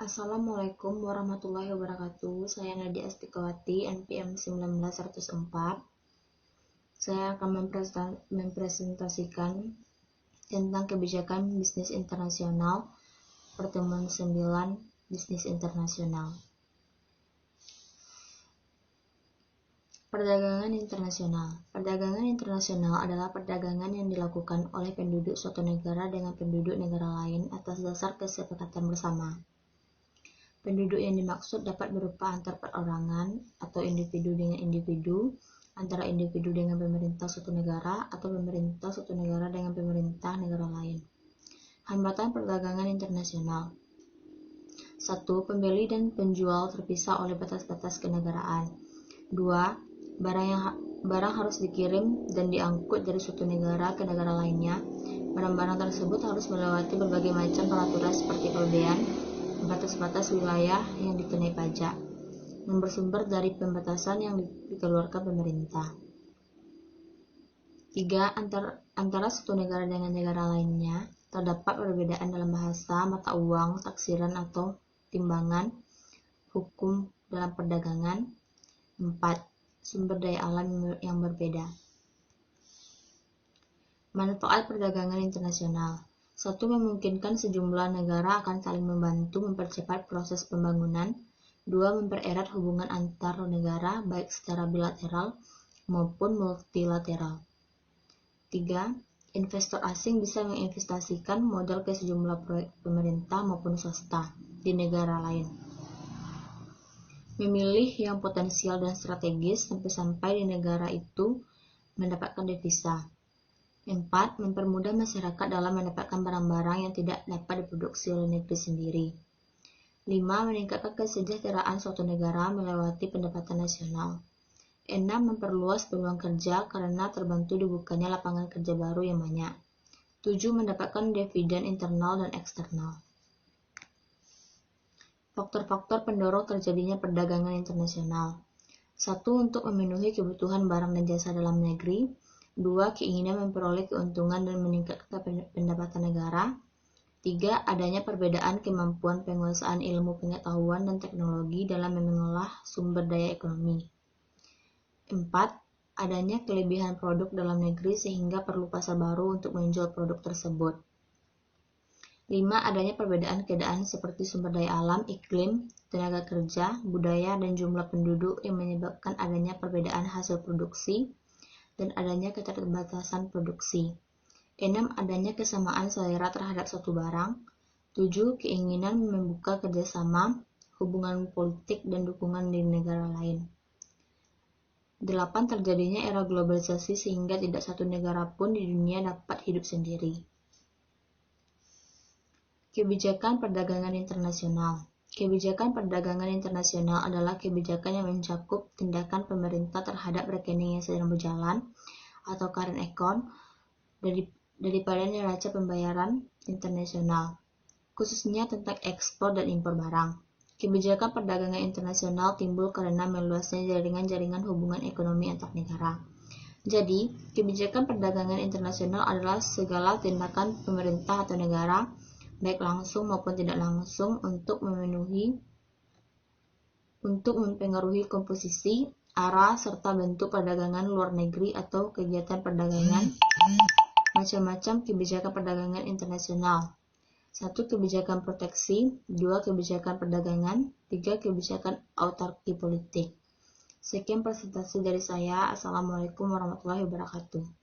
Assalamualaikum warahmatullahi wabarakatuh. Saya Nadia Astikawati, NPM 19104. Saya akan mempresentasikan tentang kebijakan bisnis internasional, pertemuan 9 bisnis internasional. Perdagangan internasional. Perdagangan internasional adalah perdagangan yang dilakukan oleh penduduk suatu negara dengan penduduk negara lain atas dasar kesepakatan bersama. Penduduk yang dimaksud dapat berupa antar perorangan atau individu dengan individu, antara individu dengan pemerintah suatu negara, atau pemerintah suatu negara dengan pemerintah negara lain. Hambatan perdagangan internasional. 1. Pembeli dan penjual terpisah oleh batas-batas kenegaraan. 2. Barang harus dikirim dan diangkut dari suatu negara ke negara lainnya. Barang-barang tersebut harus melewati berbagai macam peraturan seperti kelebihan, batas-batas wilayah yang dikenai pajak, yang bersumber dari pembatasan yang dikeluarkan pemerintah. 3. Antara satu negara dengan negara lainnya terdapat perbedaan dalam bahasa, mata uang, taksiran atau timbangan, hukum dalam perdagangan. 4. Sumber daya alam yang berbeda. Manfaat perdagangan internasional. 1. Memungkinkan sejumlah negara akan saling membantu mempercepat proses pembangunan. 2. Mempererat hubungan antar negara baik secara bilateral maupun multilateral. 3. Investor asing bisa menginvestasikan modal ke sejumlah proyek pemerintah maupun swasta di negara lain. Memilih yang potensial dan strategis sampai di negara itu mendapatkan devisa. 4. Mempermudah masyarakat dalam mendapatkan barang-barang yang tidak dapat diproduksi oleh negeri sendiri. 5. Meningkatkan kesejahteraan suatu negara melewati pendapatan nasional. 6. Memperluas peluang kerja karena terbantu dibukanya lapangan kerja baru yang banyak. 7. Mendapatkan dividen internal dan eksternal. Faktor-faktor pendorong terjadinya perdagangan internasional. 1. Untuk memenuhi kebutuhan barang dan jasa dalam negeri. 2. Keinginan memperoleh keuntungan dan meningkatkan pendapatan negara. 3. Adanya perbedaan kemampuan penguasaan ilmu pengetahuan dan teknologi dalam mengolah sumber daya ekonomi. 4. Adanya kelebihan produk dalam negeri sehingga perlu pasar baru untuk menjual produk tersebut. 5. Adanya perbedaan keadaan seperti sumber daya alam, iklim, tenaga kerja, budaya, dan jumlah penduduk yang menyebabkan adanya perbedaan hasil produksi dan adanya keterbatasan produksi. 6. Adanya kesamaan selera terhadap suatu barang. 7. Keinginan membuka kerjasama, hubungan politik, dan dukungan di negara lain. 8. Terjadinya era globalisasi sehingga tidak satu negara pun di dunia dapat hidup sendiri. Kebijakan perdagangan internasional. Kebijakan perdagangan internasional adalah kebijakan yang mencakup tindakan pemerintah terhadap rekening yang sedang berjalan atau current account daripada neraca pembayaran internasional, khususnya tentang ekspor dan impor barang. Kebijakan perdagangan internasional timbul karena meluasnya jaringan-jaringan hubungan ekonomi antar negara. Jadi, kebijakan perdagangan internasional adalah segala tindakan pemerintah atau negara, baik langsung maupun tidak langsung, untuk mempengaruhi komposisi, arah, serta bentuk perdagangan luar negeri atau kegiatan perdagangan. Macam-macam kebijakan perdagangan internasional. 1. Kebijakan proteksi. 2. Kebijakan perdagangan. 3. Kebijakan autarki politik. Sekian presentasi dari saya. Assalamualaikum warahmatullahi wabarakatuh.